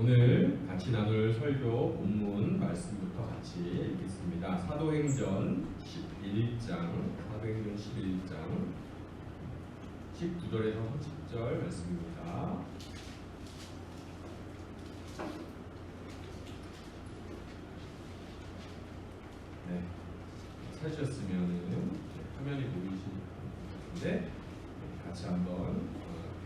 오늘 같이 나눌 설교 본문 말씀부터 같이 읽겠습니다. 사도행전 11장 19절에서 30절 말씀입니다. 네, 찾으셨으면 화면이 보이실 것 같은데 같이 한번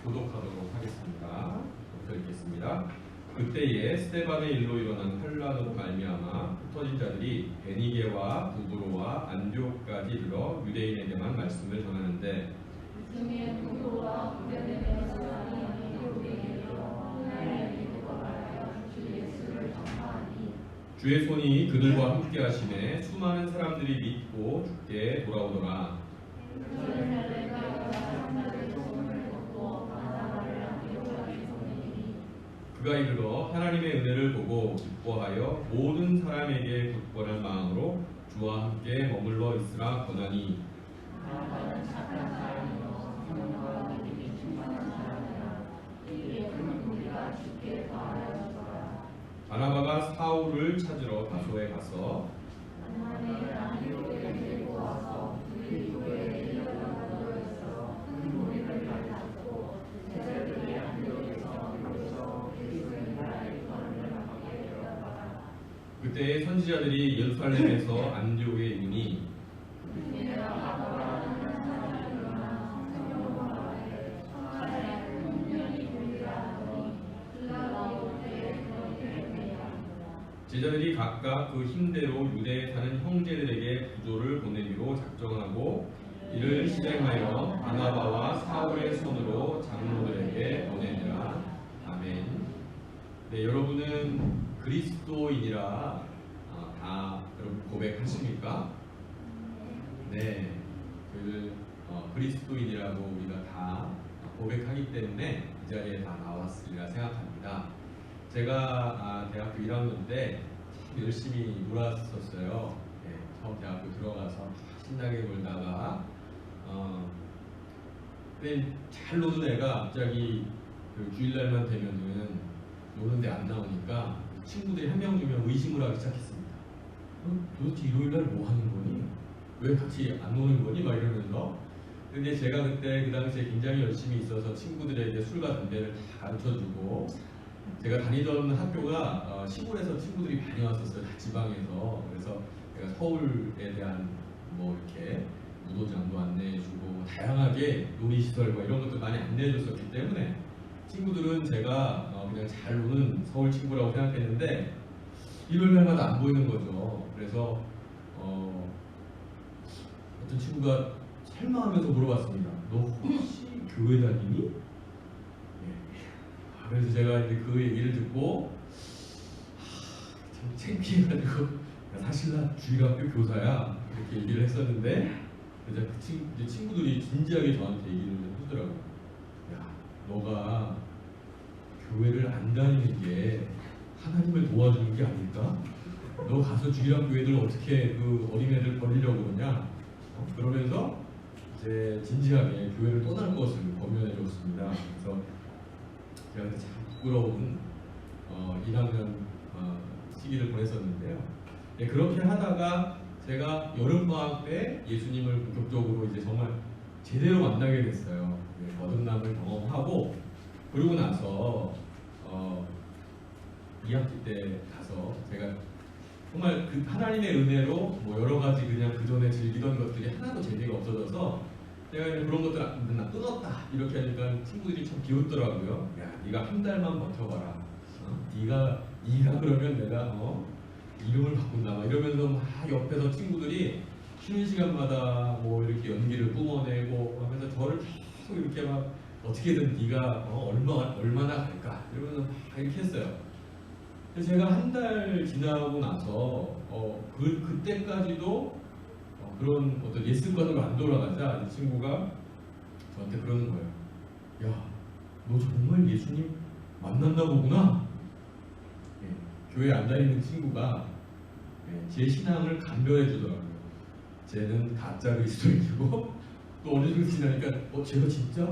교독하도록 하겠습니다. 부터 읽겠습니다. 그때에 스데반의 일로 일어난 환란으로 말미암아 흩어진 자들이 베니게와 부브로와 안디옥까지 이르러 유대인에게만 말씀을 전하는데 주의 손이 그들과 함께 하심에 수많은 사람들이 믿고 주께 돌아오더라. 그가 이르러 하나님의 은혜를 보고 기뻐하여 모든 사람에게 굳건한 마음으로 주와 함께 머물러 있으라 권하니 바나바가 사울을 찾으러 다소에 가서 그때 선지자들이 예루살렘에서 안디옥에 이르니 제자들이 각각 그 힘대로 유대에 사는 형제들에게 부조를 보내기로 작정하고 이를 실행하여 바나바와 사울의 손으로 장로들에게 보내니라. 아멘. 네, 여러분은 그리스도인이라 다 여러분 고백하십니까? 네, 그리스도인이라고 우리가 다 고백하기 때문에 이 자리에 다 나왔으리라 생각합니다. 제가 대학교 1학년 때 열심히 놀았었어요. 네, 처음 대학교 들어가서 신나게 놀다가 잘 노는 애가 갑자기 그 주일날만 되면은 노는데 안 나오니까 친구들이 한 명 주면 의심을 하기 시작했습니다. 도대체 일요일날 뭐 하는 거니? 왜 같이 안 노는 거니? 막 이러면서. 근데 제가 그때 그 당시에 굉장히 열심히 있어서 친구들에게 술과 담배를 다 가르쳐주고 제가 다니던 학교가 시골에서 친구들이 많이 왔었어요. 지방에서. 그래서 제가 서울에 대한 뭐 이렇게 무도장도 안내해주고 다양하게 놀이시설과 이런 것도 많이 안내해줬었기 때문에 친구들은 제가 그냥 잘 노는 서울 친구라고 생각했는데 일요일날마다 안 보이는 거죠. 그래서 어떤 친구가 설마 하면서 물어봤습니다. 너 혹시 교회 다니니? 그래서 제가 이제 그 얘기를 듣고 참 창피해가지고 사실 나 주일학교 교사야 이렇게 얘기를 했었는데 그래서 그 친구들이 진지하게 저한테 얘기를 하더라고요. 야, 너가 교회를 안 다니는 게 하나님을 도와주는 게 아닐까? 너 가서 주일학교 애들 어떻게 그 어린애들 버리려고 그러냐? 그러면서 이제 진지하게 교회를 떠날 것을 권면해 줬습니다. 그래서 제가 참 부끄러운 1학년 시기를 보냈었는데요. 네, 그렇게 하다가 제가 여름방학 때 예수님을 본격적으로 이제 정말 제대로 만나게 됐어요. 네, 거듭남을 경험하고 그러고 나서 2학기 때 가서 제가 정말 그 하나님의 은혜로 뭐 여러 가지 그냥 그 전에 즐기던 것들이 하나도 재미가 없어져서 제가 그런 것들 나 끊었다 이렇게 하니까 친구들이 참 비웃더라고요. 야, 네가 한 달만 버텨봐라. 네가 그러면 내가 이름을 바꾼다 막 이러면서 막 옆에서 친구들이 쉬는 시간마다 뭐 이렇게 연기를 뿜어내고 하면서 저를 계속 이렇게 막 어떻게든 네가 얼마나 갈까 이러면서 막 이렇게 했어요. 그래서 제가 한 달 지나고 나서 그때까지도 그런 어떤 옛 습관으로 안 돌아가자 이 친구가 저한테 그러는 거예요. 야, 너 정말 예수님 만났나 보구나. 교회 안 다니는 친구가 제 신앙을 간별해 주더라고요. 쟤는 가짜 그리스도인이고 또 어느 정도 지나니까 제가 진짜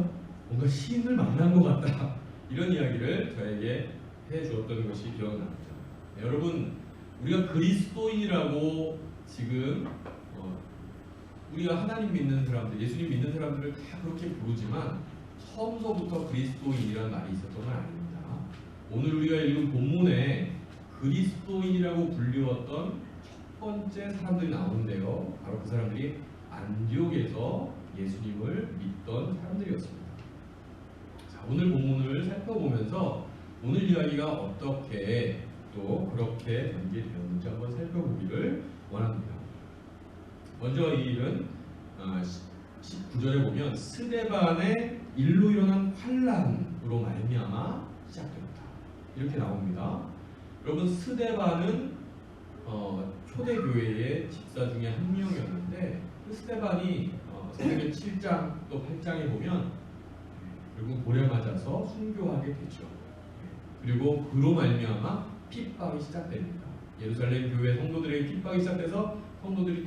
뭔가 신을 만난 것 같다 이런 이야기를 저에게 주었던 것이 기억납니다. 네, 여러분, 우리가 그리스도인이라고 지금 우리가 하나님 믿는 사람들, 예수님 믿는 사람들을 다 그렇게 부르지만 처음서부터 그리스도인이라는 말이 있었던 건 아닙니다. 오늘 우리가 읽은 본문에 그리스도인이라고 불리웠던 첫 번째 사람들이 나오는데요. 바로 그 사람들이 안디옥에서 예수님을 믿던 사람들이었습니다. 자, 오늘 본문을 살펴보면서 오늘 이야기가 어떻게 또 그렇게 전개되었는지 한번 살펴보기를 원합니다. 먼저 이 일은 19절에 보면 스데반의 일로 일어난 환란으로 말미암아 시작됩니다. 이렇게 나옵니다. 여러분, 스데반은 초대교회의 집사 중에 한 명이었는데 그 스데반이 사도행전 7장 또 8장에 보면 결국 돌에 맞아서 순교하게 되죠. 그리고 그로 말미암아 핍박이 시작됩니다. 예루살렘 교회 성도들에게 핍박이 시작돼서 성도들이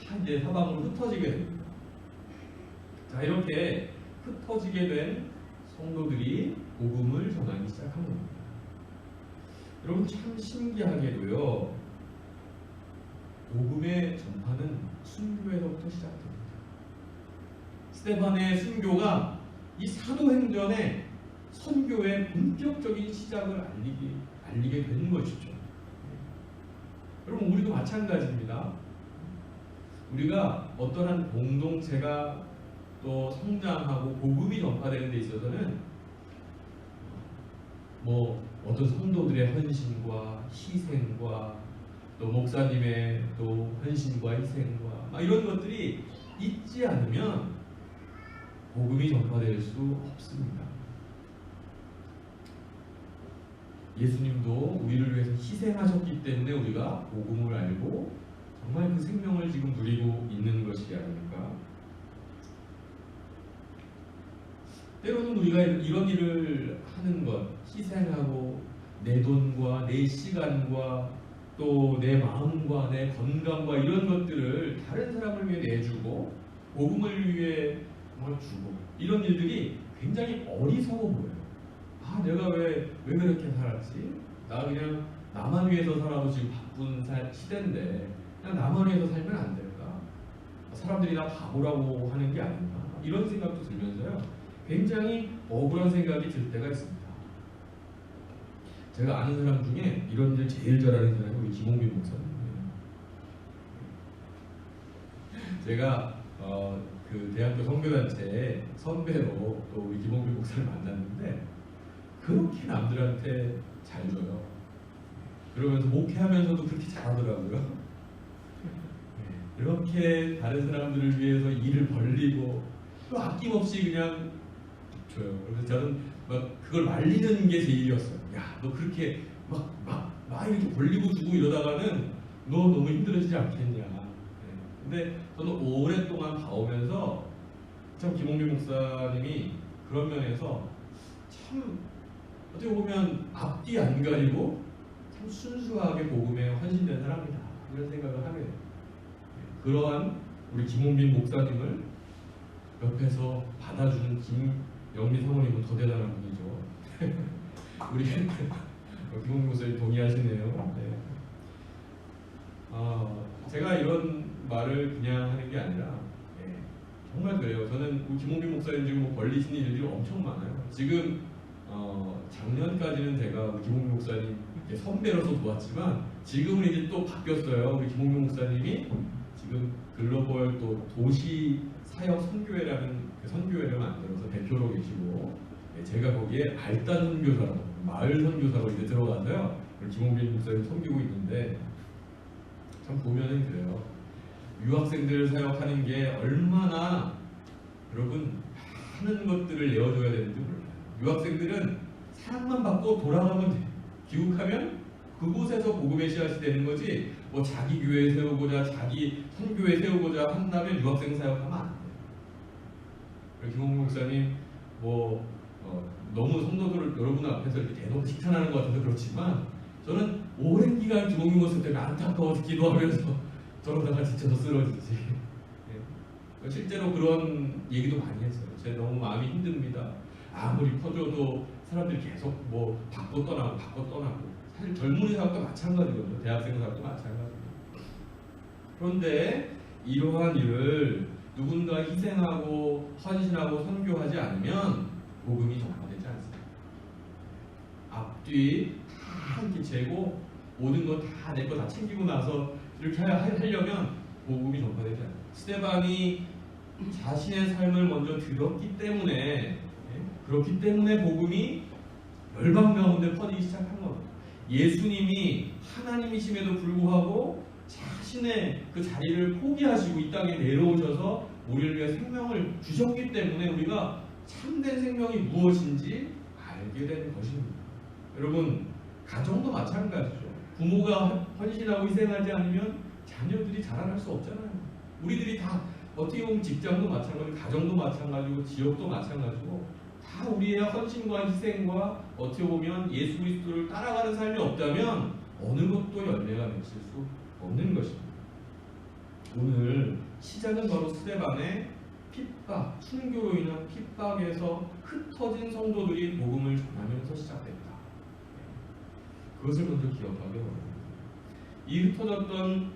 다 이제 사방으로 흩어지게 됩니다. 자, 이렇게 흩어지게 된 성도들이 복음을 전하기 시작한 겁니다. 여러분, 참 신기하게도요, 복음의 전파는 순교에서부터 시작됩니다. 스데반의 순교가 이 사도행전의 선교의 본격적인 시작을 알리게 된 것이죠. 여러분, 우리도 마찬가지입니다. 우리가 어떠한 공동체가 또 성장하고 복음이 전파되는 데 있어서는 어떤 성도들의 헌신과 희생과 또 목사님의 또 헌신과 희생과 이런 것들이 있지 않으면 복음이 전파될 수 없습니다. 예수님도 우리를 위해서 희생하셨기 때문에 우리가 복음을 알고 정말 그 생명을 지금 누리고 있는 것이 아닙니까? 때로는 우리가 이런 일을 하는 것, 희생하고 내 돈과 내 시간과 또 내 마음과 내 건강과 이런 것들을 다른 사람을 위해 내주고 복음을 위해 뭘 주고 이런 일들이 굉장히 어리석어 보여요. 내가 왜 그렇게 살았지? 나 그냥 나만 위해서 살아도 지금 바쁜 시대인데 그냥 나만 위해서 살면 안 될까? 사람들이 나 바보라고 하는 게 아닌가? 이런 생각도 들면서요, 굉장히 억울한 생각이 들 때가 있습니다. 제가 아는 사람 중에 이런 일 제일 잘하는 사람이 우리 김홍빈 목사님이에요. 제가 그 대학교 선교단체 선배로 또 우리 김홍빈 목사를 만났는데 그렇게 남들한테 잘 줘요. 그러면서 목회하면서도 그렇게 잘하더라고요. 이렇게 다른 사람들을 위해서 일을 벌리고 또 아낌없이 그냥 줘요. 그래서 저는 막 그걸 말리는 게 제 일이었어요. 야, 너 그렇게 막 이렇게 벌리고 주고 이러다가는 너 너무 힘들어지지 않겠냐. 근데 저는 오랫동안 봐오면서 참 김홍빈 목사님이 그런 면에서 참 어떻게 보면 앞뒤 안 가리고 참 순수하게 복음에 헌신된 사람이다, 이런 생각을 하게 돼요. 그러한 우리 김홍빈 목사님을 옆에서 받아주는 김영민 사모님은 더 대단한 분이죠. 우리 김홍빈 목사님 동의하시네요. 네. 제가 이런 말을 그냥 하는 게 아니라 정말 그래요. 저는 우리 김홍빈 목사님 지금 벌리시는 일들이 엄청 많아요. 지금 작년까지는 제가 우리 김홍민 목사님 선배로서 도왔지만 지금은 이제 또 바뀌었어요. 우리 김홍민 목사님이 지금 글로벌 또 도시 사역 선교회라는 그 선교회를 만들어서 대표로 계시고, 제가 거기에 알단 선교사로, 마을 선교사로 이제 들어가서요, 우리 김홍빈 목사님 섬기고 있는데 참 보면은 그래요. 유학생들 사역하는 게 얼마나 여러분 많은 것들을 내어줘야 되는지 몰라요. 유학생들은 사랑만 받고 돌아가면 돼. 귀국하면 그곳에서 복음의 씨앗이 되는 거지, 자기 교회 세우고자 자기 선교회 세우고자 한다면 유학생 사역하면 안 돼요. 김홍민 목사님 너무 성도들을 여러분 앞에서 이렇게 대놓고 칭찬하는 것 같아서 그렇지만 저는 오랜 기간 김홍민 목사님 때문에 안타까워서 기도하면서 저러다가 지쳐서 쓰러지지. 실제로 그런 얘기도 많이 했어요. 제가 너무 마음이 힘듭니다. 아무리 퍼줘도 사람들이 계속 뭐 바꿔 떠나고 사실 젊은이 사업도 마찬가지거든요. 대학생 사업도 마찬가지고. 그런데 이러한 일을 누군가 희생하고 헌신하고 선교하지 않으면 복음이 전파되지 않습니다. 앞뒤 다 이렇게 재고 모든 거 다 내 거 다 챙기고 나서 이렇게 하려면 복음이 전파되지 않아요. 스데반이 자신의 삶을 먼저 들었기 때문에 그렇기 때문에 복음이 열방 가운데 퍼지기 시작한 겁니다. 예수님이 하나님이심에도 불구하고 자신의 그 자리를 포기하시고 이 땅에 내려오셔서 우리를 위해 생명을 주셨기 때문에 우리가 참된 생명이 무엇인지 알게 되는 것입니다. 여러분, 가정도 마찬가지죠. 부모가 헌신하고 희생하지 않으면 자녀들이 자라날 수 없잖아요. 우리들이 다 어떻게 보면 직장도 마찬가지고 가정도 마찬가지고 지역도 마찬가지고 다 우리의 헌신과 희생과 어떻게 보면 예수 그리스도를 따라가는 삶이 없다면 어느 것도 열매가 맺힐 수 없는 것입니다. 오늘 시작은 바로 스데반의 핍박, 순교로 인한 핍박에서 흩어진 성도들이 복음을 전하면서 시작됐다. 그것을 먼저 기억하게 바랍니다. 이 흩어졌던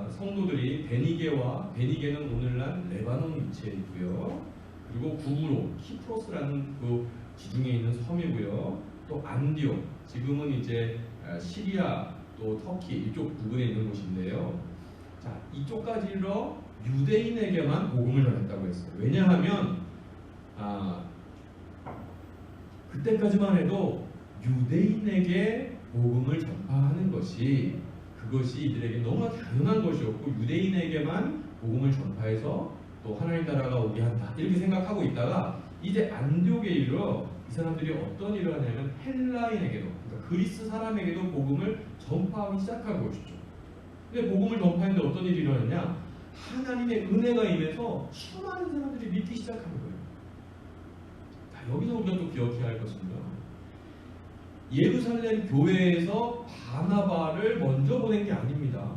성도들이 베니게는 오늘날 레바논 위치에 있고요. 그리고 구브로, 키프로스라는 그 지중해 있는 섬이고요. 또 안디옥, 지금은 이제 시리아 또 터키 이쪽 부근에 있는 곳인데요. 자, 이쪽까지로 유대인에게만 복음을 전했다고 했어요. 왜냐하면 그때까지만 해도 유대인에게 복음을 전파하는 그것이 이들에게 너무나 당연한 것이었고 유대인에게만 복음을 전파해서 또 하나님 나라가 오게 한다 이렇게 생각하고 있다가 이제 안디옥에 이르러 이 사람들이 어떤 일을 하냐면 헬라인에게도 그러니까 그리스 사람에게도 복음을 전파하기 시작한 것이죠. 근데 복음을 전파했는데 어떤 일이 일어났냐? 하나님의 은혜가 임해서 수많은 사람들이 믿기 시작한 거예요. 자, 여기서 우리가 또 기억해야 할 것입니다. 예루살렘 교회에서 바나바를 먼저 보낸 게 아닙니다.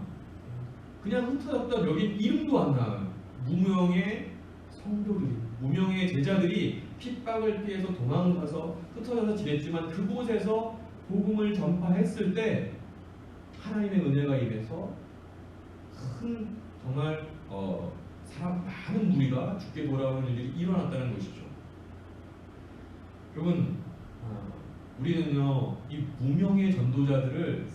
그냥 흩어졌던 여기 이름도 안 나와요. 무명의 성도들이, 무명의 제자들이 핍박을 피해서 도망가서 흩어져서 지냈지만 그곳에서 복음을 전파했을 때 하나님의 은혜가 임해서 큰 정말 사람 많은 무리가 죽게 돌아오는 일이 일어났다는 것이죠. 여러분, 우리는요 이 무명의 전도자들을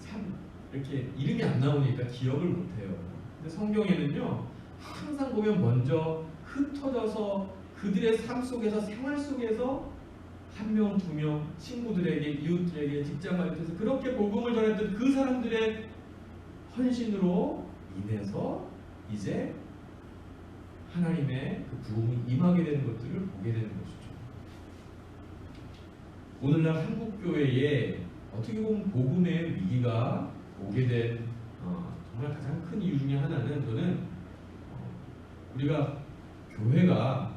이렇게 이름이 안 나오니까 기억을 못해요. 근데 성경에는요 항상 보면 먼저 흩어져서 그들의 삶 속에서 생활 속에서 한 명, 두 명, 친구들에게, 이웃들에게, 직장 가운데서 그렇게 복음을 전했던 그 사람들의 헌신으로 인해서 이제 하나님의 그 부흥이 임하게 되는 것들을 보게 되는 것이죠. 오늘날 한국교회에 어떻게 보면 복음의 위기가 오게 된 정말 가장 큰 이유 중에 하나는 저는 우리가 교회가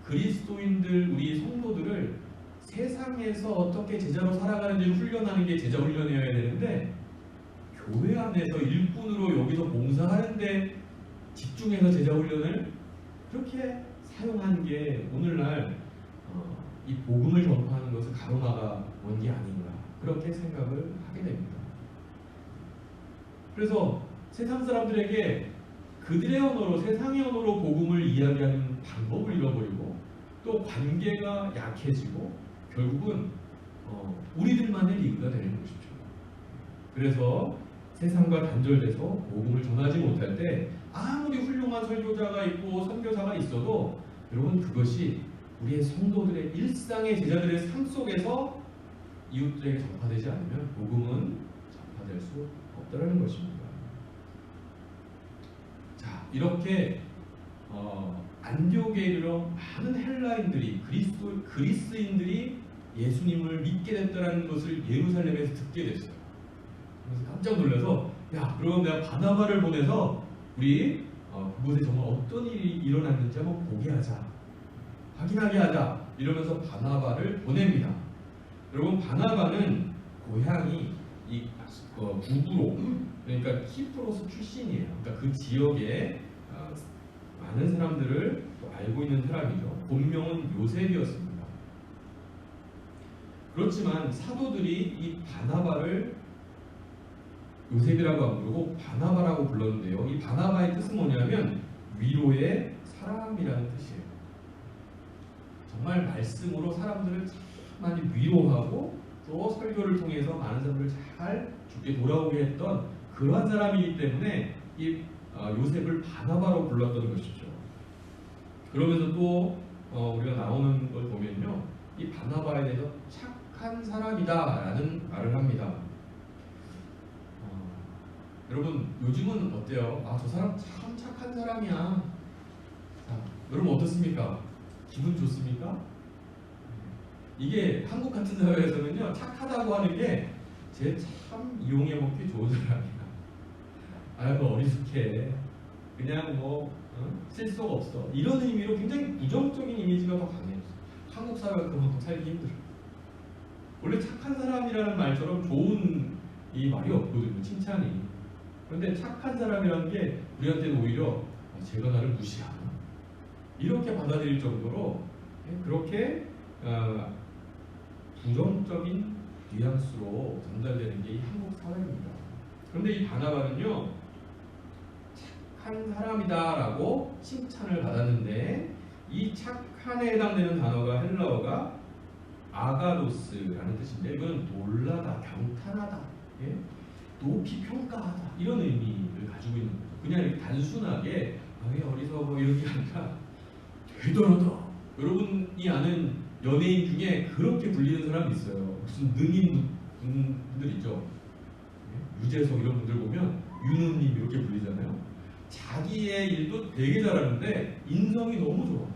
그리스도인들, 우리 성도들을 세상에서 어떻게 제자로 살아가는지 훈련하는 게 제자 훈련이어야 되는데 교회 안에서 일꾼으로 여기서 봉사하는데 집중해서 제자 훈련을 그렇게 사용한 게 오늘날 이 복음을 전파하는 것을 가로막아 온 게 아닌가 그렇게 생각을 하게 됩니다. 그래서 세상 사람들에게 그들의 언어로 세상의 언어로 복음을 이야기하는 방법을 잃어버리고 또 관계가 약해지고 결국은 우리들만의 리그가 되는 것이죠. 그래서 세상과 단절돼서 복음을 전하지 못할 때 아무리 훌륭한 설교자가 있고 선교사가 있어도 여러분 그것이 우리의 성도들의 일상의 제자들의 삶 속에서 이웃들에게 전파되지 않으면 복음은 전파될 수 없다는 것입니다. 자, 이렇게 안디옥에 이르러 많은 헬라인들이 그리스인들이 예수님을 믿게 됐다는 것을 예루살렘에서 듣게 됐어요. 그래서 깜짝 놀라서 야, 그럼 내가 바나바를 보내서 우리 그곳에 정말 어떤 일이 일어났는지 한번 보게 하자, 확인하게 하자 이러면서 바나바를 보냅니다. 여러분, 바나바는 고향이 이 구브로 그러니까 키프로스 출신이에요. 그러니까 그 지역에 많은 사람들을 또 알고 있는 사람이죠. 본명은 요셉이었습니다. 그렇지만 사도들이 이 바나바를 요셉이라고 안 부르고 바나바라고 불렀는데요. 이 바나바의 뜻은 뭐냐면 위로의 사람이라는 뜻이에요. 정말 말씀으로 사람들을 참 많이 위로하고 또 설교를 통해서 많은 사람들을 잘 주께 돌아오게 했던 그러한 사람이기 때문에 이 요셉을 바나바로 불렀던 것이죠. 그러면서 또 우리가 나오는 걸 보면요, 이 바나바에 대해서 착한 사람이다라는 말을 합니다. 여러분 요즘은 어때요? 아, 저 사람 참 착한 사람이야. 자, 여러분 어떻습니까? 기분 좋습니까? 이게 한국 같은 사회에서는요, 착하다고 하는 게 쟤 참 이용해 먹기 좋은 사람이야. 아이고 어리숙해. 그냥 뭐 실속 없어. 이런 의미로 굉장히 부정적인 이미지가 더 강해요. 한국 사회가 그만큼 살기 힘들어. 원래 착한 사람이라는 말처럼 좋은 이 말이 없거든요. 칭찬이. 그런데 착한 사람이라는 게 우리한테는 오히려 제가 나를 무시하나? 이렇게 받아들일 정도로 그렇게 부정적인 뉘앙스로 전달되는 게 이 한국 사회입니다. 그런데 이 바나바는요, 착한 사람이다라고 칭찬을 받았는데 이 착한에 해당되는 단어가 헬라어가 아가도스라는 뜻인데 이건 놀라다, 경탄하다, 예? 높이 평가하다 이런 의미를 가지고 있는 거죠. 그냥 이렇게 단순하게 왜 어리석어 이렇게 하니까 대단하다. 여러분이 아는 연예인 중에 그렇게 불리는 사람이 있어요. 무슨 능인 분들 있죠. 유재석 이런 분들 보면 윤우님 이렇게 불리잖아요. 자기의 일도 되게 잘하는데 인성이 너무 좋아.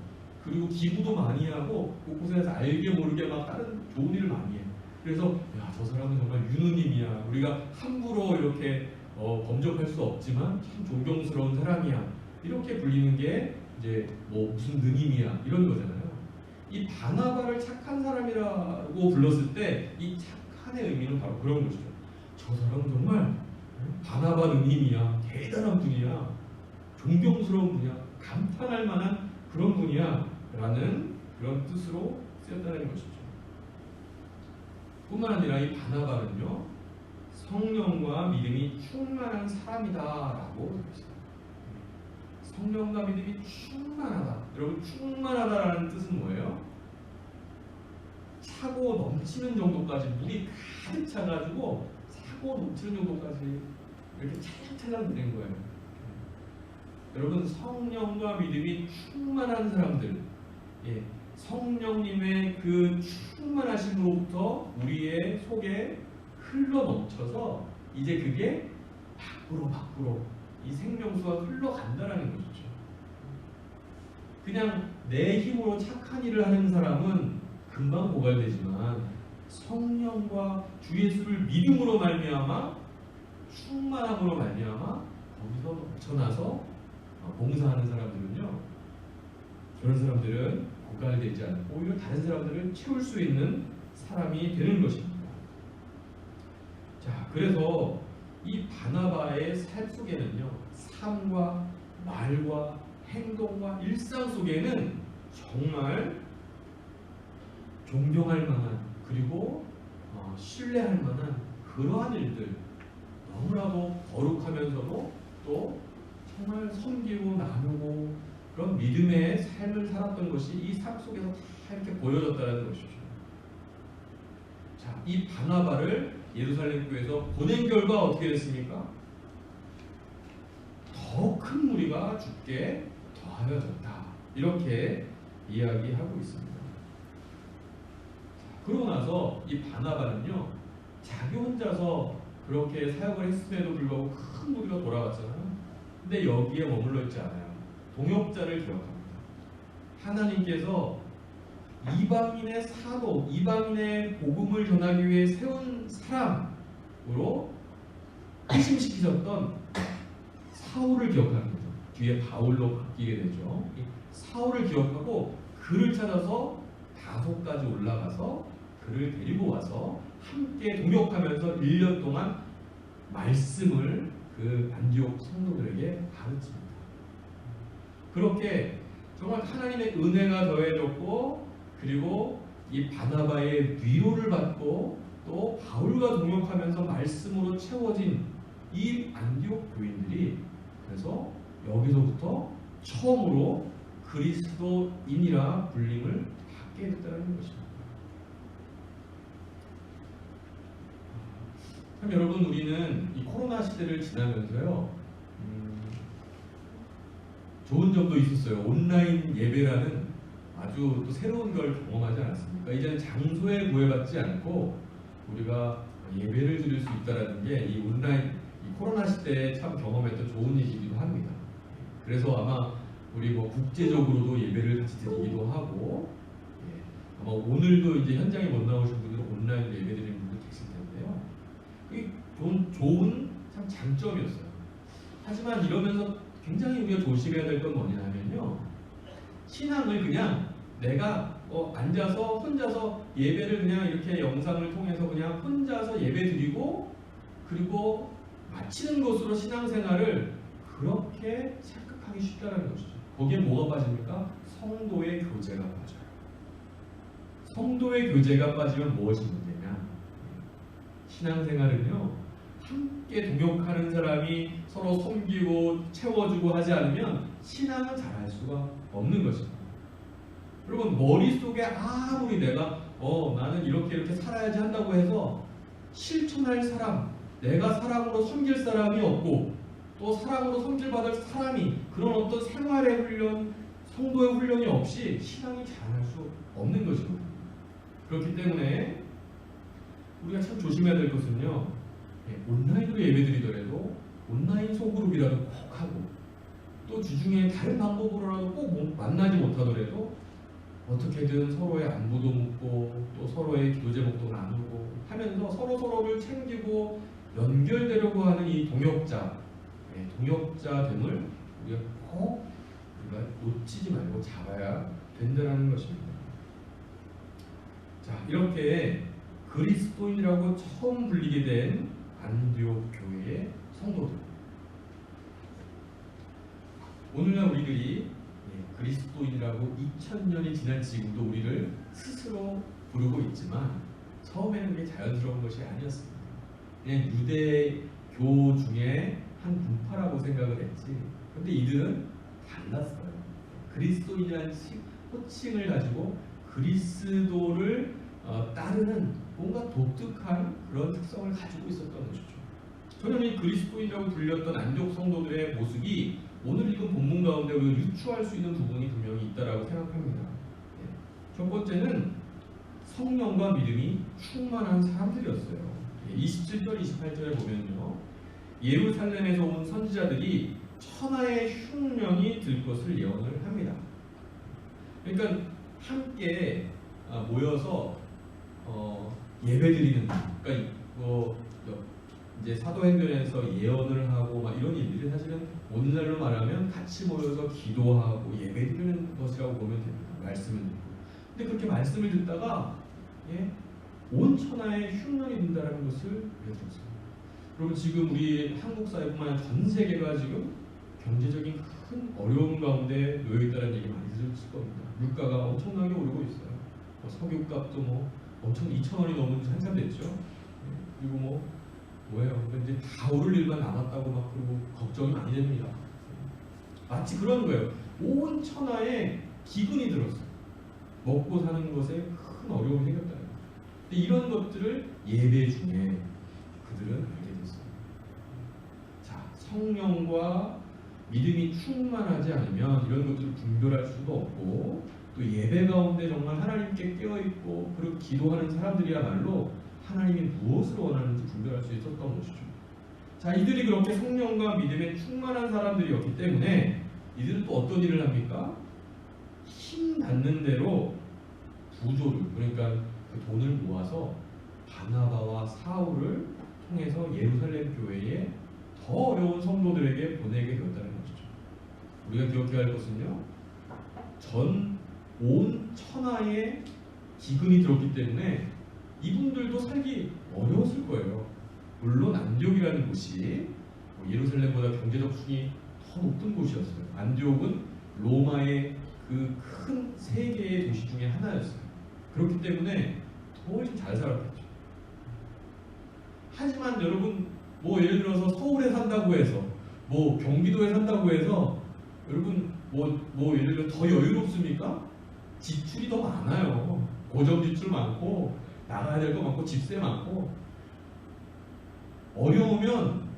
그리고 기부도 많이 하고 곳곳에서 알게 모르게 막 다른 좋은 일을 많이 해. 그래서 야, 저 사람은 정말 윤우님이야. 우리가 함부로 이렇게 범접할 수 없지만 참 존경스러운 사람이야. 이렇게 불리는 게 이제 뭐 무슨 느님이야 이런 거잖아요. 이 바나바를 착한 사람이라고 불렀을 때 이 착한의 의미는 바로 그런 것이죠. 저 사람은 정말 바나바 느님이야. 대단한 분이야. 존경스러운 분이야. 감탄할 만한 그런 분이야. 라는 그런 뜻으로 쓰였다는 것이죠. 뿐만 아니라 이 바나바는요, 성령과 믿음이 충만한 사람이다라고 했습니다. 성령과 믿음이 충만하다. 여러분 충만하다라는 뜻은 뭐예요? 차고 넘치는 정도까지 물이 가득 차가지고 차고 넘치는 정도까지 이렇게 찰랑찰랑 된 거예요. 여러분 성령과 믿음이 충만한 사람들, 예, 성령님의 그 충만하심으로부터 우리의 속에 흘러 넘쳐서 이제 그게 밖으로 이 생명수가 흘러간다라는 것이죠. 그냥 내 힘으로 착한 일을 하는 사람은 금방 고갈되지만 성령과 주 예수를 믿음으로 말미암아 충만함으로 말미암아 거기서 넘쳐나서 봉사하는 사람들은요, 그런 사람들은 고갈되지 않고 오히려 다른 사람들을 채울 수 있는 사람이 되는 것입니다. 자, 그래서 이 바나바의 삶 속에는요, 삶과 말과 행동과 일상 속에는 정말 존경할 만한 그리고 신뢰할 만한 그러한 일들, 너무나도 거룩하면서도 또 정말 섬기고 나누고 그런 믿음의 삶을 살았던 것이 이 삶 속에서 다 이렇게 보여졌다는 것이죠. 자, 이 바나바를 예루살렘 교회에서 보낸 결과 어떻게 됐습니까? 더 큰 무리가 주께 더하여졌다. 이렇게 이야기하고 있습니다. 그러고 나서 이 바나바는요, 자기 혼자서 그렇게 사역을 했음에도 불구하고 큰 무리가 돌아왔잖아요. 근데 여기에 머물러 있지 않아요. 동역자를 기억합니다. 하나님께서 이방인의 사도, 이방인의 복음을 전하기 위해 세운 사람으로 회심시키셨던 사울을 기억합니다. 뒤에 바울로 바뀌게 되죠. 사울을 기억하고 그를 찾아서 다소까지 올라가서 그를 데리고 와서 함께 동역하면서 1년 동안 말씀을 그 안디옥 성도들에게 가르칩니다. 그렇게 정말 하나님의 은혜가 더해졌고, 그리고 이 바나바의 위로를 받고 또 바울과 동역하면서 말씀으로 채워진 이 안디옥 교인들이 그래서 여기서부터 처음으로 그리스도인이라 불림을 받게 됐다는 것입니다. 참 여러분, 우리는 이 코로나 시대를 지나면서요 좋은 점도 있었어요. 온라인 예배라는 아주 또 새로운 걸 경험하지 않았습니까? 이제는 장소에 구애받지 않고 우리가 예배를 드릴 수 있다는 게 이 온라인 이 코로나 시대에 참 경험했던 좋은 일이기도 합니다. 그래서 아마 우리 뭐 국제적으로도 예배를 같이 드리기도 하고, 아마 오늘도 이제 현장에 못 나오신 분들은 온라인으로 예배 드리는 분들 계실 텐데요. 그게 좋은 참 장점이었어요. 하지만 이러면서 굉장히 우리가 조심해야 될 건 뭐냐면요, 신앙을 그냥 내가 앉아서 혼자서 예배를 그냥 이렇게 영상을 통해서 그냥 혼자서 예배 드리고 그리고 마치는 것으로 신앙생활을 그렇게 생각하기 쉽다는 것이죠. 거기에 뭐가 빠집니까? 성도의 교제가 빠져요. 성도의 교제가 빠지면 무엇이 문제냐? 신앙생활은요, 함께 동역하는 사람이 서로 섬기고 채워주고 하지 않으면 신앙을 잘할 수가 없는 것입니다. 여러분, 머릿속에 아무리 내가 나는 이렇게 살아야지 한다고 해서 실천할 사람, 내가 사랑으로 섬길 사람이 없고 또 사랑으로 섬길받을 사람이 그런 어떤 생활의 훈련, 성도의 훈련이 없이 신앙이 자랄 수 없는 것입니다. 그렇기 때문에 우리가 참 조심해야 될 것은요, 온라인으로 예배드리더라도 온라인 소그룹이라도 꼭 하고 또 주중에 다른 방법으로라도 꼭 만나지 못하더라도 어떻게든 서로의 안부도 묻고 또 서로의 기도 제목도 나누고 하면서 서로를 챙기고 연결되려고 하는 이 동역자됨을 우리가 꼭 놓치지 말고 잡아야 된다는 것입니다. 자, 이렇게 그리스도인이라고 처음 불리게 된 안디옥 교회의 성도들, 오늘날 우리들이 그리스도인이라고 2000년이 지난 지금도 우리를 스스로 부르고 있지만 처음에는 그게 자연스러운 것이 아니었습니다. 그냥 유대교 중에 한 분파라고 생각을 했지. 그런데 이들은 달랐어요. 그리스도인이라는 호칭을 가지고 그리스도를 따르는 뭔가 독특한 그런 특성을 가지고 있었던 것이죠. 저는 이 그리스도인이라고 불렸던 안디옥 성도들의 모습이 오늘 읽은 본문 가운데 우리가 유추할 수 있는 부분이 분명히 있다고 생각합니다. 첫 번째는 성령과 믿음이 충만한 사람들이었어요. 27절, 28절에 보면요, 예루살렘에서 온 선지자들이 천하의 흉년이 들 것을 예언을 합니다. 그러니까 함께 모여서 예배드리는, 그러니까 이제 사도행전에서 예언을 하고 막 이런 일들이 사실은 오늘날로 말하면 같이 모여서 기도하고 예배드리는 것이라고 보면 됩니다. 말씀을 듣고. 근데 그렇게 말씀을 듣다가 온 천하에 흉년이 든다는 것을 우리가 들었습니다. 그리고 지금 우리 한국 사회뿐만 아니라 전 세계가 지금 경제적인 큰 어려움 가운데 놓여 있다는 얘기 많이 들으실 겁니다. 물가가 엄청나게 오르고 있어요. 석유값도 엄청 2,000원이 넘은 지 한참 됐죠. 그리고 뭐예요? 이제 다 오를 일만 남았다고 막 그러고 걱정이 많이 됩니다. 마치 그런 거예요. 온 천하에 기근이 들었어요. 먹고 사는 것에 큰 어려움이 생겼다는 거예요. 근데 이런 것들을 예배 중에 그들은 알게 됐습니다. 자, 성령과 믿음이 충만하지 않으면 이런 것들을 분별할 수도 없고 또 예배 가운데 정말 하나님께 깨어있고 그리고 기도하는 사람들이야말로 하나님이 무엇을 원하는지 분별할 수 있었던 것이죠. 자, 이들이 그렇게 성령과 믿음에 충만한 사람들이었기 때문에 이들은 또 어떤 일을 합니까? 힘 닿는 대로 부조를, 그러니까 그 돈을 모아서 바나바와 사울을 통해서 예루살렘 교회에 더 어려운 성도들에게 보내게 되었다는 것이죠. 우리가 기억해야 할 것은요, 온 천하에 기근이 들었기 때문에 이분들도 살기 어려웠을 거예요. 물론 안디옥이라는 곳이 예루살렘보다 경제적 수준이 더 높은 곳이었어요. 안디옥은 로마의 그 큰 세 개의 도시 중에 하나였어요. 그렇기 때문에 훨씬 잘 살았겠죠. 하지만 여러분, 뭐 예를 들어서 서울에 산다고 해서, 뭐 경기도에 산다고 해서 여러분 뭐 예를 들어 더 여유롭습니까? 지출이 더 많아요. 고정 지출 많고 나가야 될 거 많고 집세 많고. 어려우면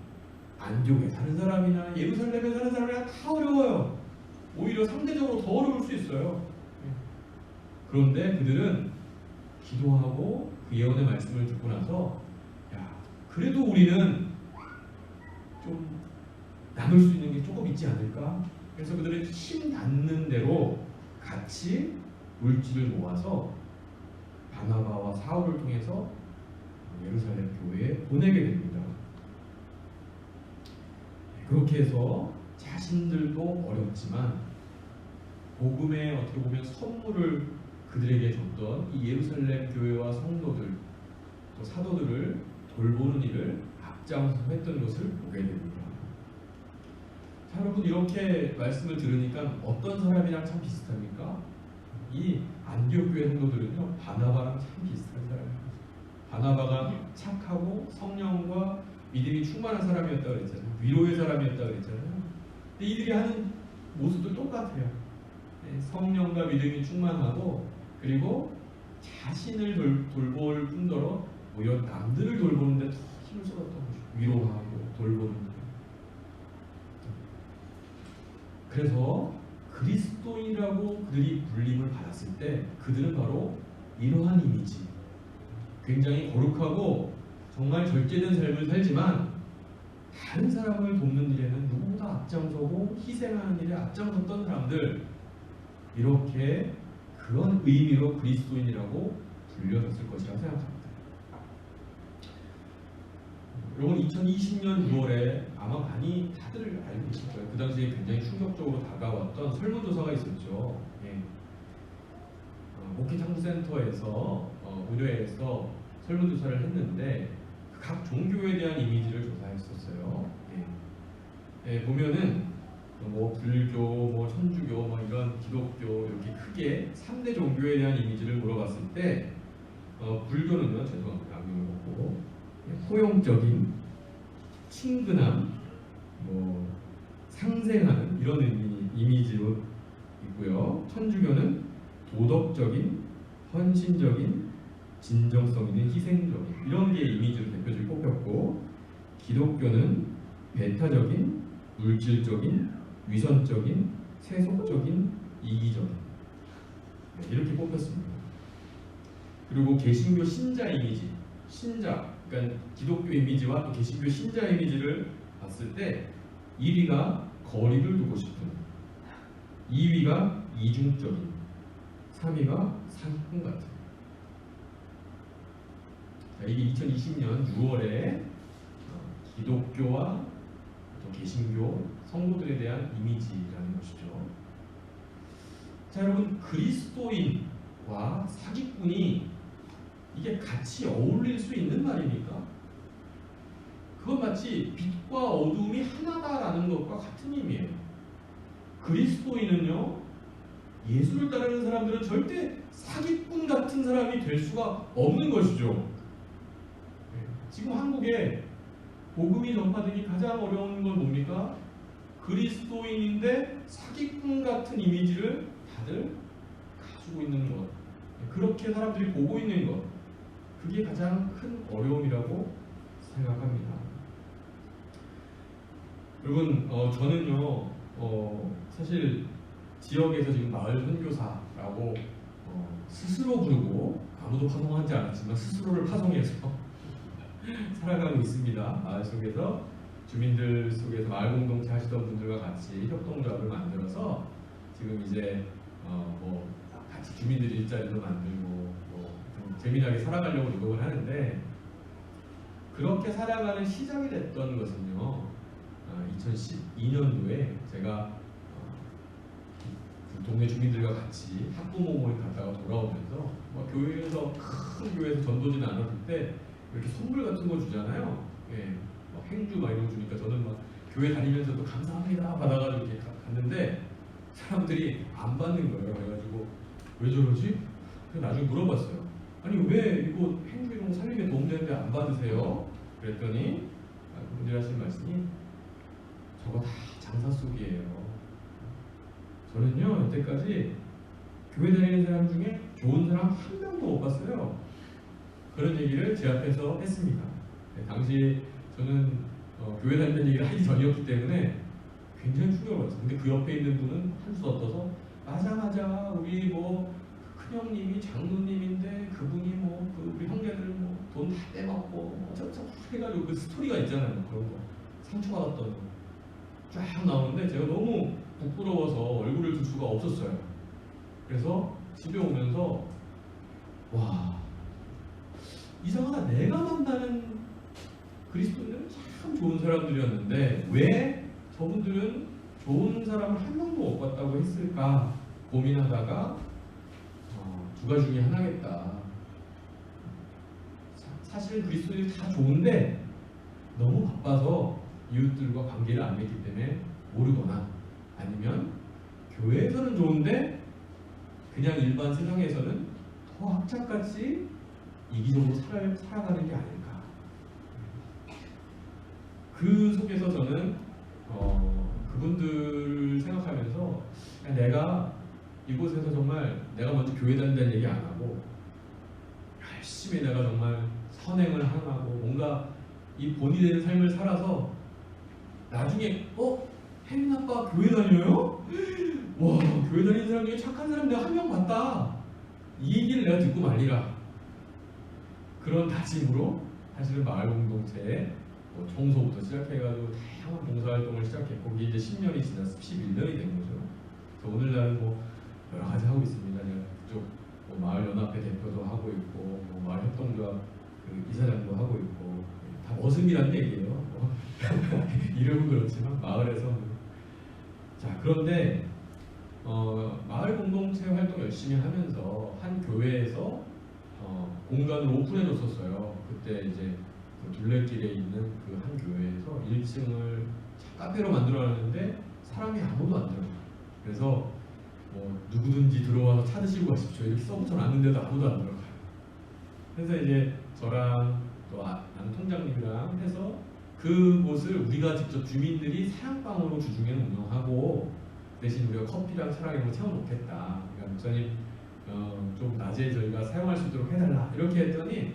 안디옥에 사는 사람이나 예루살렘에 사는 사람이나 다 어려워요. 오히려 상대적으로 더 어려울 수 있어요. 그런데 그들은 기도하고 그 예언의 말씀을 듣고 나서, 야, 그래도 우리는 좀 나눌 수 있는 게 조금 있지 않을까? 그래서 그들은 힘 닿는 대로 같이 물질을 모아서 바나바와 사울을 통해서 예루살렘 교회에 보내게 됩니다. 그렇게 해서 자신들도 어렵지만 복음의 어떻게 보면 선물을 그들에게 줬던 이 예루살렘 교회와 성도들 또 사도들을 돌보는 일을 앞장서서 했던 것을 보게 됩니다. 자, 여러분, 이렇게 말씀을 들으니까 어떤 사람이랑 참 비슷합니까? 이 안디옥 교회 성도들은요, 바나바랑 참 비슷한 사람이에요. 바나바가 착하고 성령과 믿음이 충만한 사람이었다고 그랬잖아요. 위로의 사람이었다고 그랬잖아요. 근데 이들이 하는 모습도 똑같아요. 성령과 믿음이 충만하고, 그리고 자신을 돌볼 뿐더러 오히려 남들을 돌보는데 더 힘을 쏟았던 거죠. 위로하고 돌보는 데. 그래서 그리스도인이라고 그들이 불림을 받았을 때 그들은 바로 이러한 이미지, 굉장히 거룩하고 정말 절제된 삶을 살지만 다른 사람을 돕는 일에는 누구보다 앞장서고 희생하는 일에 앞장섰던 사람들, 이렇게 그런 의미로 그리스도인이라고 불려졌을 것이라고 생각합니다. 여러분, 2020년 6월에 아마 많이 다들 알고 계실 거예요. 그 당시에 굉장히 충격적으로 다가왔던 설문조사가 있었죠. 예. 목회창구센터에서 의뢰해서 설문조사를 했는데 각 종교에 대한 이미지를 조사했었어요. 예. 예, 보면은 뭐 불교, 뭐 천주교, 뭐 이런 기독교 이렇게 크게 3대 종교에 대한 이미지를 물어봤을 때 불교는요, 죄송합니다, 안경을 벗고 포용적인, 친근함, 뭐 상생하는 이런 이미지로 있고요. 천주교는 도덕적인, 헌신적인, 진정성 있는 희생적인 이런 게 이미지로 대표적으로 뽑혔고, 기독교는 배타적인, 물질적인, 위선적인, 세속적인, 이기적인 이렇게 뽑혔습니다. 그리고 개신교 신자 이미지, 신자, 그러니까 기독교 이미지와 또 개신교 신자 이미지를 봤을 때 1위가 거리를 두고 싶은, 2위가 이중적인, 3위가 사기꾼 같은. 자, 이게 2020년 6월에 기독교와 또 개신교 성도들에 대한 이미지라는 것이죠. 자, 여러분, 그리스도인과 사기꾼이 이게 같이 어울릴 수 있는 말입니까? 그건 마치 빛과 어둠이 하나다라는 것과 같은 의미예요. 그리스도인은요, 예수를 따르는 사람들은 절대 사기꾼 같은 사람이 될 수가 없는 것이죠. 지금 한국에 복음이 전파되기 가장 어려운 건 뭡니까? 그리스도인인데 사기꾼 같은 이미지를 다들 가지고 있는 것, 그렇게 사람들이 보고 있는 것, 그게 가장 큰 어려움이라고 생각합니다. 여러분, 저는요, 사실 지역에서 지금 마을 선교사라고 스스로 부르고 아무도 파송하지 않았지만 스스로를 파송해서 살아가고 있습니다. 마을 속에서 주민들 속에서 마을 공동체 하시던 분들과 같이 협동조합을 만들어서 지금 이제 뭐 같이 주민들 일자리도 만들고 좀 재미나게 살아가려고 노력을 하는데, 그렇게 살아가는 시작이 됐던 것은요, 2012년도에 제가 그 동네 주민들과 같이 학부모모임 갔다가 돌아오면서 교회에서 큰 교회에서 전도지 나눴을 때 이렇게 선물 같은 거 주잖아요. 예, 행주 막 이런 거 주니까 저는 막 교회 다니면서도 감사합니다 받아가지고 이렇게 갔는데 사람들이 안 받는 거예요. 그래가지고 왜 저러지? 그래서 나중에 물어봤어요. 아니 왜 이거 행주이동 살림에 도움되는데 안 받으세요? 그랬더니 그분들이 하신 말씀이 저거 다 장사 속이에요. 저는요 여태까지 교회 다니는 사람 중에 좋은 사람 한 명도 못 봤어요. 그런 얘기를 제 앞에서 했습니다. 네, 당시 저는 교회 다니는 얘기를 하기 전이었기 때문에 굉장히 충격을 받았어요. 근데 그 옆에 있는 분은 한 수 얻어서 맞아 우리 뭐 큰형님이 장로님인데 그분이 우리 형제들 돈 다 떼먹고 어쩌고 해가지고 그 스토리가 있잖아요. 그런 거 상처받았던 거 쫙 나오는데 제가 너무 부끄러워서 얼굴을 들 수가 없었어요. 그래서 집에 오면서 와 이상하다, 내가 만나는 그리스도인들은 참 좋은 사람들이었는데 왜 저분들은 좋은 사람을 한 명도 못 봤다고 했을까 고민하다가 두 가지 중에 하나겠다. 사실 그리스도인들이 다 좋은데 너무 바빠서 이웃들과 관계를 안 맺기 때문에 모르거나, 아니면 교회에서는 좋은데 그냥 일반 세상에서는 더 악착같이 이기적으로 살아가는 게 아닐까. 그 속에서 저는 그분들 생각하면서 내가 이곳에서 정말 내가 먼저 교회 다닌다는 얘기 안 하고 열심히 내가 정말 선행을 하고 뭔가 이 본이 되는 삶을 살아서 나중에 혜민 아빠 교회 다녀요? 와 교회 다니는 사람 중에 착한 사람 내가 한 명 봤다, 이 얘기를 내가 듣고 말리라. 그런 다짐으로 사실은 마을 공동체에 청소부터 시작해가지고 다양한 봉사활동을 시작했고, 그게 이제 10년이 지나서 11년이 된 거죠. 그래서 오늘날은 여러 가지 하고 있습니다. 제가 그쪽 마을 연합회 대표도 하고 있고 마을 협동조합 그 이사장도 하고 있고, 다 머슴이라는 얘기예요. 이름은 그렇지만 마을에서 자 그런데 마을 공동체 활동 열심히 하면서 한 교회에서 공간을 오픈해줬었어요. 그때 이제 그 둘레길에 있는 그 한 교회에서 1층을 카페로 만들어놨는데 사람이 아무도 안 들어가. 그래서 누구든지 들어와서 차 드시고 가십시오 이렇게 써붙여놨는데도 아무도 안 들어가요. 그래서 이제 저랑 또 아는 통장님이랑 해서 그곳을 우리가 직접 주민들이 사랑방으로 주중에는 운영하고 대신 우리가 커피랑 차랑 이런 거 채워놓겠다. 그러니까 목사님 좀 낮에 저희가 사용할 수 있도록 해달라 이렇게 했더니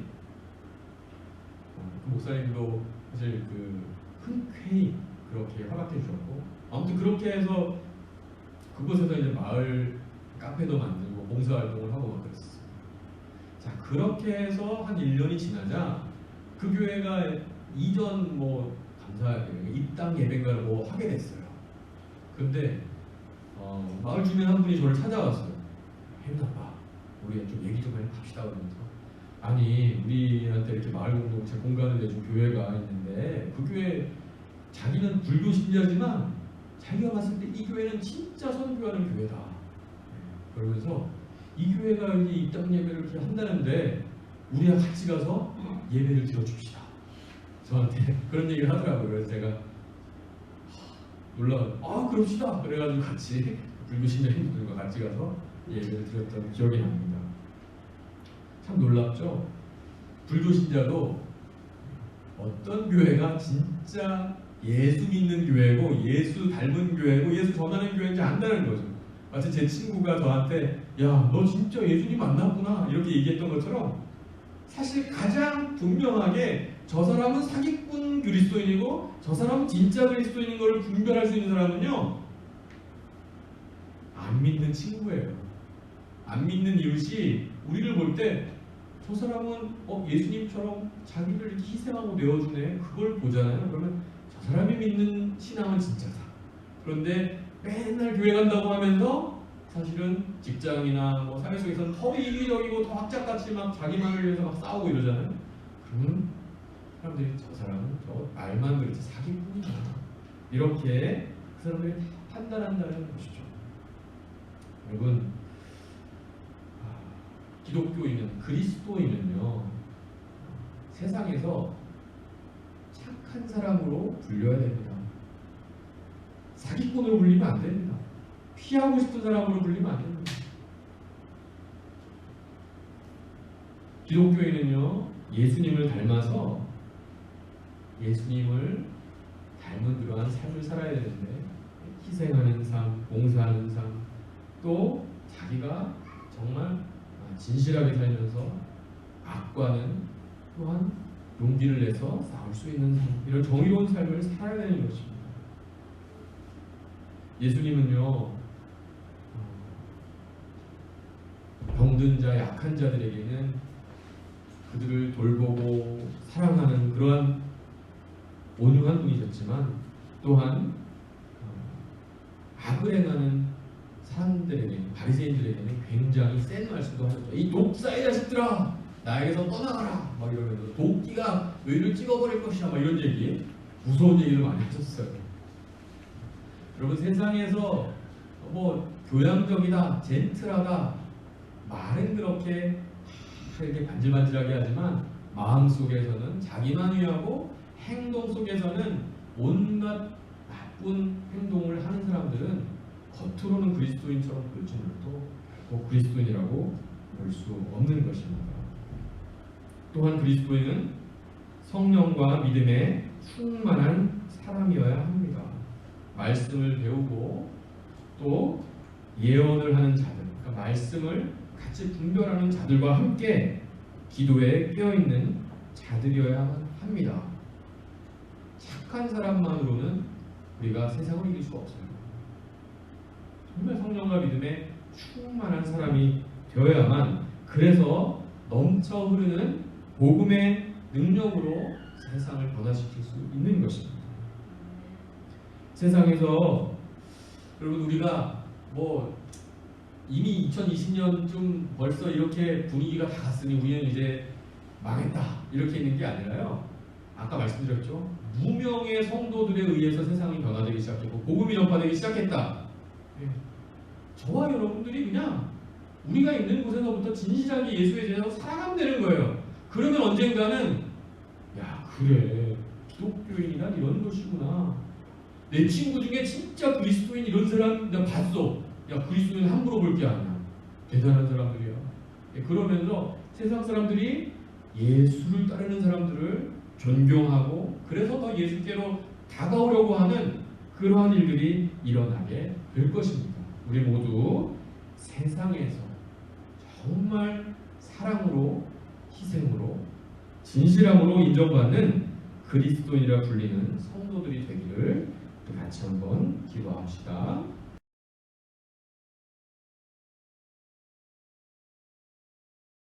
그 목사님도 사실 흔쾌히 그렇게 허락해 주셨고, 아무튼 그렇게 해서 그곳에서 이제 마을 카페도 만들고 봉사활동을 하고 막 그랬었어요. 자 그렇게 해서 한 1년이 지나자 그 교회가 이전 감사 입당 예배인가를 하게 됐어요. 근데 마을 주민 한 분이 저를 찾아왔어요. 혜민 아빠 우리 좀 얘기 좀 합시다 그러면서, 아니 우리한테 이렇게 마을 공동체 공간을 내준 교회가 있는데 그 교회 자기는 불교 신자지만 자기가 봤을 때 이 교회는 진짜 선교하는 교회다. 그러면서 이 교회가 이제 입당 예배를 이렇게 한다는데 우리가 같이 가서 예배를 드려줍시다. 저한테 그런 얘기를 하더라고요. 그래서 제가 놀라서 그럽시다. 그래가지고 같이 불교 신자님들과 같이 가서 예배를 드렸던 기억이 납니다. 참 놀랍죠? 불교 신자도 어떤 교회가 진짜 예수 믿는 교회고 예수 닮은 교회고 예수 전하는 교회인지 안다는 거죠. 마치 제 친구가 저한테 야 너 진짜 예수님 만났구나 이렇게 얘기했던 것처럼, 사실 가장 분명하게 저 사람은 사기꾼 그리스도인이고 저 사람은 진짜 그리스도인인 걸 분별할 수 있는 사람은요 안 믿는 친구예요. 안 믿는 이웃이 우리를 볼 때 저 사람은 예수님처럼 자기를 이렇게 희생하고 내어주네 그걸 보잖아요. 그러면 저 사람이 믿는 신앙은 진짜다. 그런데 맨날 교회 간다고 하면서 사실은 직장이나 사회 속에서는 더 이기적이고 더 악착같이 막 자기만을 위해서 막 싸우고 이러잖아요. 그러면 사람들이 저 사람은 저 말만 그렇지 사기꾼이다 이렇게 그 사람들이 판단한다는 것이죠. 여러분 기독교인은 그리스도인은요 세상에서 착한 사람으로 불려야 됩니다. 사기꾼으로 불리면 안 됩니다. 피하고 싶은 사람으로 불리면 안 됩니다. 기독교인은요, 예수님을 닮아서 예수님을 닮은 그러한 삶을 살아야 되는데, 희생하는 삶, 봉사하는 삶, 또 자기가 정말 진실하게 살면서 악과는 또한 용기를 내서 싸울 수 있는 삶, 이런 정의로운 삶을 살아야 되는 것입니다. 예수님은요, 병든 자, 약한 자들에게는 그들을 돌보고 사랑하는 그러한 온유한 분이셨지만, 또한 악을 행하는 사람들에게, 바리새인들에게는 굉장히 센 말씀도 하셨죠. 이 독사의 자식들아, 나에게서 떠나가라, 막 이러면서 도끼가 너희를 찍어버릴 것이야, 막 이런 얘기, 무서운 얘기를 많이 하셨어요. 여러분, 세상에서 뭐 교양적이다, 젠틀하다, 말은 그렇게 이렇게 반질반질하게 하지만 마음 속에서는 자기만 위하고 행동 속에서는 온갖 나쁜 행동을 하는 사람들은 겉으로는 그리스도인처럼 보일지 몰라도 결코 그리스도인이라고 볼 수 없는 것입니다. 또한 그리스도인은 성령과 믿음에 충만한 사람이어야 합니다. 말씀을 배우고 또 예언을 하는 자들, 그러니까 말씀을 같이 분별하는 자들과 함께 기도에 깨어있는 자들이어야 합니다. 착한 사람만으로는 우리가 세상을 이길 수가 없어요. 정말 성령과 믿음에 충만한 사람이 되어야만, 그래서 넘쳐 흐르는 복음의 능력으로 세상을 변화시킬 수 있는 것입니다. 세상에서 여러분, 우리가 뭐 이미 2020년쯤 벌써 이렇게 분위기가 다 갔으니 우리는 이제 망했다 이렇게 있는 게 아니라요, 아까 말씀드렸죠, 무명의 성도들에 의해서 세상이 변화되기 시작했고 복음이 전파되기 시작했다. 저와 여러분들이 그냥 우리가 있는 곳에서부터 진실하게 예수의 제자로 살아가면 되는 거예요. 그러면 언젠가는 야, 그래, 기독교인이란 이런 것이구나, 내 친구 중에 진짜 그리스도인 이런 사람 내가 봤어, 야, 그리스도인 함부로 볼 게 아니야, 대단한 사람들이야. 그러면서 세상 사람들이 예수를 따르는 사람들을 존경하고 그래서 더 예수께로 다가오려고 하는 그러한 일들이 일어나게 될 것입니다. 우리 모두 세상에서 정말 사랑으로, 희생으로, 진실함으로 인정받는 그리스도인이라 불리는 성도들이 되기를 같이 한번 기도합시다.